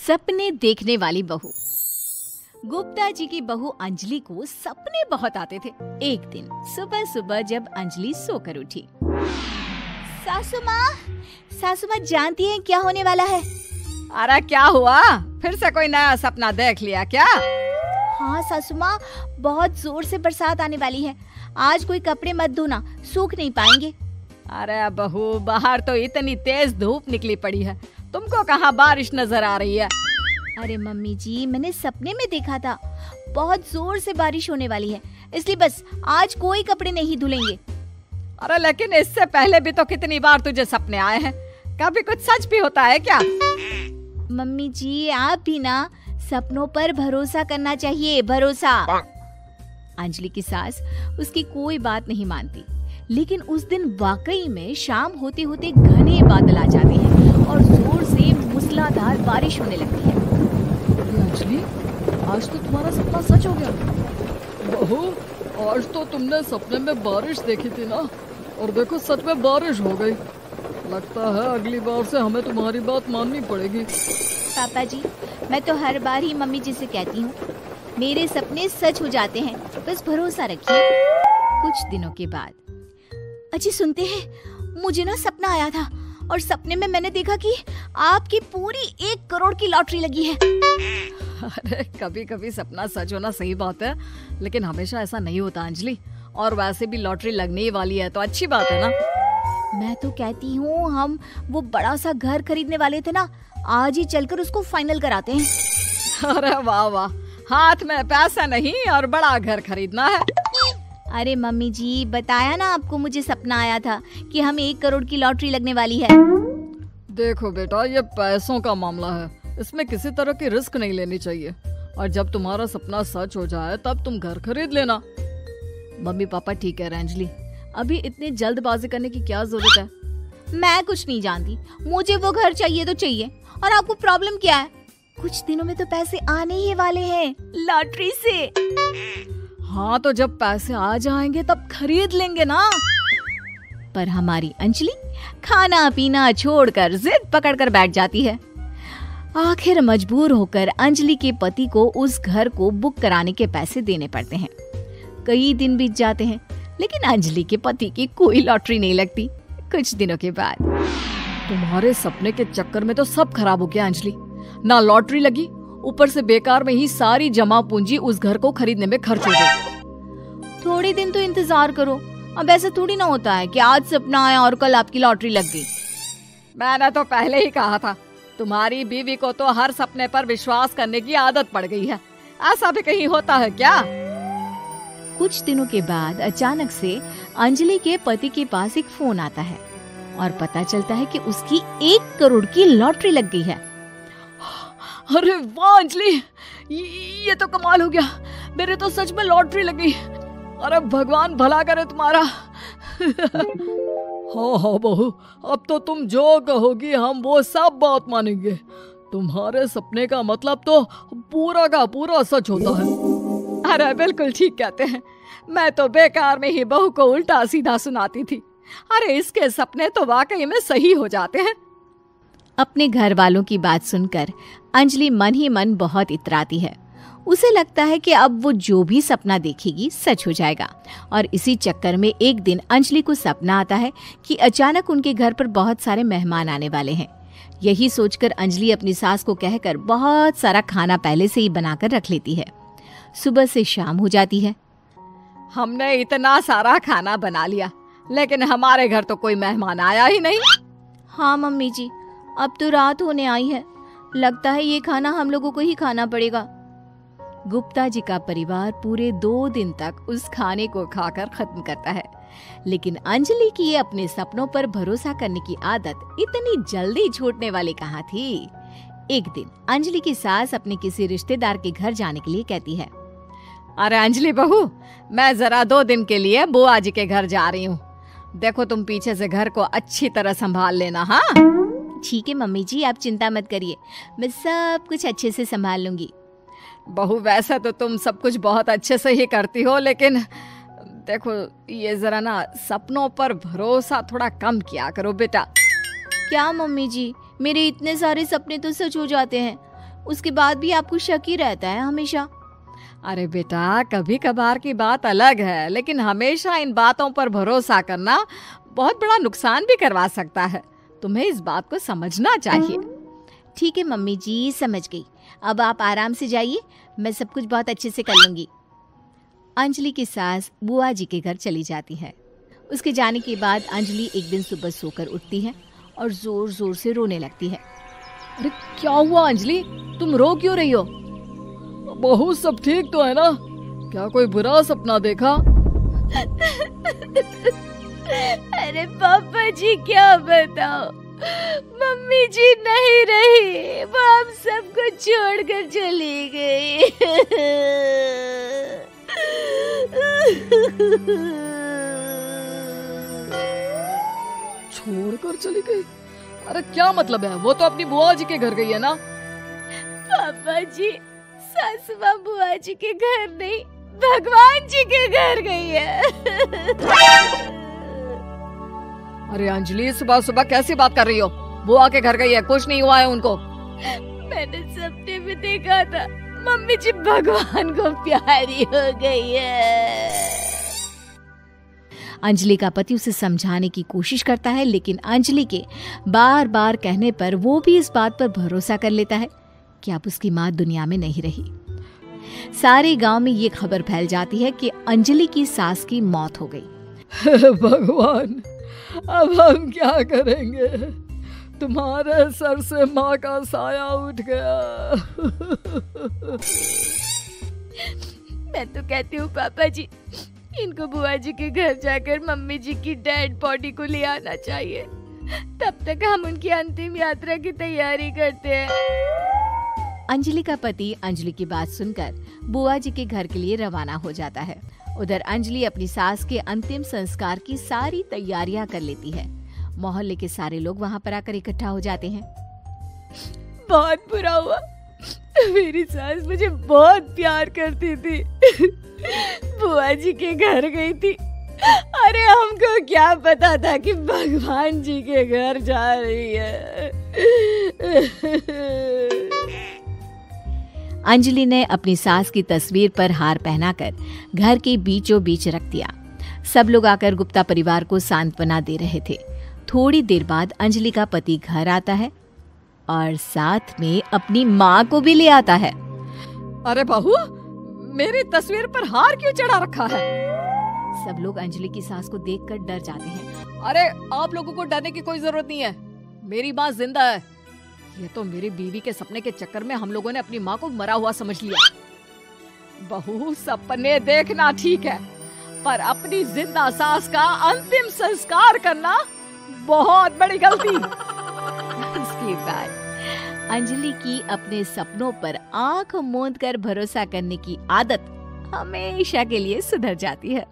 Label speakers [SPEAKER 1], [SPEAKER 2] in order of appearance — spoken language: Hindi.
[SPEAKER 1] सपने देखने वाली बहू। गुप्ता जी की बहू अंजलि को सपने बहुत आते थे। एक दिन सुबह सुबह जब अंजलि सोकर उठी, सासू माँ जानती हैं क्या होने वाला है?
[SPEAKER 2] अरे क्या हुआ, फिर से कोई नया सपना देख लिया क्या?
[SPEAKER 1] हाँ सासू माँ, बहुत जोर से बरसात आने वाली है। आज कोई कपड़े मत धोना, सूख नहीं पाएंगे।
[SPEAKER 2] अरे बहू, बाहर तो इतनी तेज धूप निकली पड़ी है, तुमको कहाँ बारिश नजर आ रही है?
[SPEAKER 1] अरे मम्मी जी, मैंने सपने में देखा था बहुत जोर से बारिश होने वाली है, इसलिए बस आज कोई कपड़े नहीं धुलेंगे।
[SPEAKER 2] अरे लेकिन इससे पहले भी तो कितनी बार तुझे सपने आए हैं, कभी कुछ सच भी होता है क्या?
[SPEAKER 1] मम्मी जी, आप भी ना सपनों पर भरोसा करना चाहिए, भरोसा। अंजलि की सास उसकी कोई बात नहीं मानती, लेकिन उस दिन वाकई में शाम होते होते घने बादल आ जाते हैं और जोर से मूसलाधार बारिश होने लगती है।
[SPEAKER 2] अंजलि, आज तो तुम्हारा सपना सच हो गया। बहू, आज तो तुमने सपने में बारिश देखी थी ना, और देखो सच में बारिश हो गई। लगता है अगली बार से हमें तुम्हारी बात माननी पड़ेगी।
[SPEAKER 1] पापा जी, मैं तो हर बार ही मम्मी जी से कहती हूँ, मेरे सपने सच हो जाते हैं, बस भरोसा रखिए। कुछ दिनों के बाद, अजी सुनते हैं, मुझे ना सपना आया था और सपने में मैंने देखा कि आपकी पूरी 1 करोड़ की लॉटरी लगी है।
[SPEAKER 2] अरे कभी कभी सपना सच होना सही बात है, लेकिन हमेशा ऐसा नहीं होता अंजलि। और वैसे भी लॉटरी लगने ही वाली है तो अच्छी बात है ना।
[SPEAKER 1] मैं तो कहती हूँ, हम वो बड़ा सा घर खरीदने वाले थे ना, आज ही चलकर उसको फाइनल कराते हैं।
[SPEAKER 2] अरे वाह वाह, हाथ में पैसा नहीं और बड़ा घर खरीदना है।
[SPEAKER 1] अरे मम्मी जी, बताया ना आपको, मुझे सपना आया था कि हमें 1 करोड़ की लॉटरी लगने वाली है।
[SPEAKER 2] देखो बेटा, ये पैसों का मामला है, इसमें किसी तरह की रिस्क नहीं लेनी चाहिए। और जब तुम्हारा सपना सच हो जाए तब तुम घर खरीद लेना। मम्मी पापा ठीक कह रहे हैं अंजलि, अभी इतनी जल्दबाजी करने की क्या जरूरत है?
[SPEAKER 1] मैं कुछ नहीं जानती, मुझे वो घर चाहिए तो चाहिए। और आपको प्रॉब्लम क्या है? कुछ दिनों में तो पैसे आने ही वाले हैं लॉटरी से।
[SPEAKER 2] हाँ, तो जब पैसे आ जाएंगे तब खरीद लेंगे ना।
[SPEAKER 1] पर हमारी अंजलि खाना पीना छोड़कर जिद पकड़कर बैठ जाती है। आखिर मजबूर होकर अंजलि के पति को उस घर को बुक कराने के पैसे देने पड़ते हैं। कई दिन बीत जाते हैं, लेकिन अंजलि के पति की कोई लॉटरी नहीं लगती। कुछ दिनों के बाद,
[SPEAKER 2] तुम्हारे सपने के चक्कर में तो सब खराब हो गया अंजलि। ना लॉटरी लगी, ऊपर से बेकार में ही सारी जमा पूंजी उस घर को खरीदने में खर्च हो गई।
[SPEAKER 1] थोड़ी दिन तो इंतजार करो, अब ऐसा थोड़ी ना होता है कि आज सपना आया और कल आपकी लॉटरी लग गई।
[SPEAKER 2] मैंने तो पहले ही कहा था, तुम्हारी बीवी को तो हर सपने पर विश्वास करने की आदत पड़ गई है। ऐसा भी कहीं होता है क्या?
[SPEAKER 1] कुछ दिनों के बाद अचानक से अंजलि के पति के पास एक फोन आता है और पता चलता है कि उसकी 1 करोड़ की लॉटरी लग गई है।
[SPEAKER 2] अरे वाह अंजलि, ये तो कमाल हो गया, मेरे तो सच में लॉटरी लगी। अरे भगवान भला करे तुम्हारा। हाँ हाँ बहू, अब तो तुम जो कहोगी हम वो सब बात मानेंगे। तुम्हारे सपने का मतलब तो पूरा का पूरा सच होता है। अरे बिल्कुल ठीक कहते हैं, मैं तो बेकार में ही बहू को उल्टा सीधा सुनाती थी। अरे इसके सपने तो वाकई में सही हो जाते हैं।
[SPEAKER 1] अपने घर वालों की बात सुनकर अंजलि मन ही मन बहुत इतराती है। उसे लगता है कि अब वो जो भी सपना देखेगी सच हो जाएगा। और इसी चक्कर में एक दिन अंजलि को सपना आता है कि अचानक उनके घर पर बहुत सारे मेहमान आने वाले हैं। यही सोचकर अंजलि अपनी सास को कहकर बहुत सारा खाना पहले से ही बनाकर रख लेती है। सुबह से शाम हो जाती है।
[SPEAKER 2] हमने इतना सारा खाना बना लिया, लेकिन हमारे घर तो कोई मेहमान आया ही नहीं।
[SPEAKER 1] हाँ मम्मी जी, अब तो रात होने आई है, लगता है ये खाना हम लोगों को ही खाना पड़ेगा। गुप्ता जी का परिवार पूरे 2 दिन तक उस खाने को खाकर खत्म करता है, लेकिन अंजलि की ये अपने सपनों पर भरोसा करने की आदत इतनी जल्दी छूटने वाली कहाँ थी। एक दिन अंजलि की सास अपने किसी रिश्तेदार के घर जाने के लिए कहती है,
[SPEAKER 2] अरे अंजलि बहू, मैं जरा 2 दिन के लिए बुआ जी के घर जा रही हूँ। देखो तुम पीछे से घर को अच्छी तरह संभाल लेना। हाँ
[SPEAKER 1] ठीक है मम्मी जी, आप चिंता मत करिए, मैं सब कुछ अच्छे से संभाल लूंगी।
[SPEAKER 2] बहू, वैसे तो तुम सब कुछ बहुत अच्छे से ही करती हो, लेकिन देखो ये जरा ना सपनों पर भरोसा थोड़ा कम किया करो बेटा।
[SPEAKER 1] क्या मम्मी जी, मेरे इतने सारे सपने तो सच हो जाते हैं, उसके बाद भी आपको शक ही रहता है हमेशा।
[SPEAKER 2] अरे बेटा, कभी कभार की बात अलग है, लेकिन हमेशा इन बातों पर भरोसा करना बहुत बड़ा नुकसान भी करवा सकता है। तुम्हें इस बात को समझना चाहिए।
[SPEAKER 1] ठीक है मम्मी जी, समझ गई। अब आप आराम से जाइए, मैं सब कुछ बहुत अच्छे से कर लूंगी। अंजलि की सास बुआ जी के घर चली जाती है। उसके जाने के बाद अंजलि एक दिन सुबह सोकर उठती है और जोर जोर से रोने लगती है।
[SPEAKER 2] अरे क्या हुआ अंजलि, तुम रो क्यों रही हो? बहू सब ठीक तो है ना? क्या कोई बुरा सपना देखा?
[SPEAKER 1] अरे पापा जी क्या बताओ, मम्मी जी नहीं रही, वो हम सबको छोड़कर चली गई।
[SPEAKER 2] छोड़कर चली गई? अरे क्या मतलब है? वो तो अपनी बुआ जी के घर गई है ना?
[SPEAKER 1] पापा जी, सासू माँ बुआ जी के घर नहीं, भगवान जी के घर गई है।
[SPEAKER 2] अरे अंजलि, सुबह सुबह कैसी बात कर रही हो? बुआ के घर गई है, कुछ नहीं हुआ है उनको।
[SPEAKER 1] मैंने सपने में देखा था, मम्मी जी भगवान को प्यारी हो गई है। अंजलि का पति उसे समझाने की कोशिश करता है, लेकिन अंजलि के बार बार कहने पर वो भी इस बात पर भरोसा कर लेता है कि अब उसकी माँ दुनिया में नहीं रही। सारे गांव में ये खबर फैल जाती है कि अंजलि की सास की मौत हो गई।
[SPEAKER 2] भगवान, अब हम क्या करेंगे? तुम्हारे सर से माँ का साया उठ गया।
[SPEAKER 1] मैं तो कहती हूँ पापा जी, इनको बुआ जी के घर जाकर मम्मी जी की डेड बॉडी को ले आना चाहिए, तब तक हम उनकी अंतिम यात्रा की तैयारी करते हैं। अंजलि का पति अंजलि की बात सुनकर बुआ जी के घर के लिए रवाना हो जाता है। उधर अंजलि अपनी सास के अंतिम संस्कार की सारी तैयारियां कर लेती है। मोहल्ले के सारे लोग वहां पर आकर इकट्ठा हो जाते हैं। बहुत बुरा हुआ, मेरी सास मुझे बहुत प्यार करती थी, बुआ जी के घर गई थी। अरे हमको क्या पता था कि भगवान जी के घर जा रही है। अंजलि ने अपनी सास की तस्वीर पर हार पहनाकर घर के बीचों बीच रख दिया। सब लोग आकर गुप्ता परिवार को सांत्वना दे रहे थे। थोड़ी देर बाद अंजलि का पति घर आता है और साथ में अपनी माँ को भी ले आता है।
[SPEAKER 2] अरे बहू, मेरी तस्वीर पर हार क्यों चढ़ा रखा है?
[SPEAKER 1] सब लोग अंजलि की सास को देखकर डर जाते हैं।
[SPEAKER 2] अरे आप लोगों को डरने की कोई जरूरत नहीं है, मेरी माँ जिंदा है। ये तो मेरी बीवी के सपने के चक्कर में हम लोगों ने अपनी माँ को मरा हुआ समझ लिया। बहू, सपने देखना ठीक है, पर अपनी जिंदा सास का अंतिम संस्कार करना बहुत बड़ी गलती।
[SPEAKER 1] उसके बाद अंजलि की अपने सपनों पर आंख मूंद कर भरोसा करने की आदत हमेशा के लिए सुधर जाती है।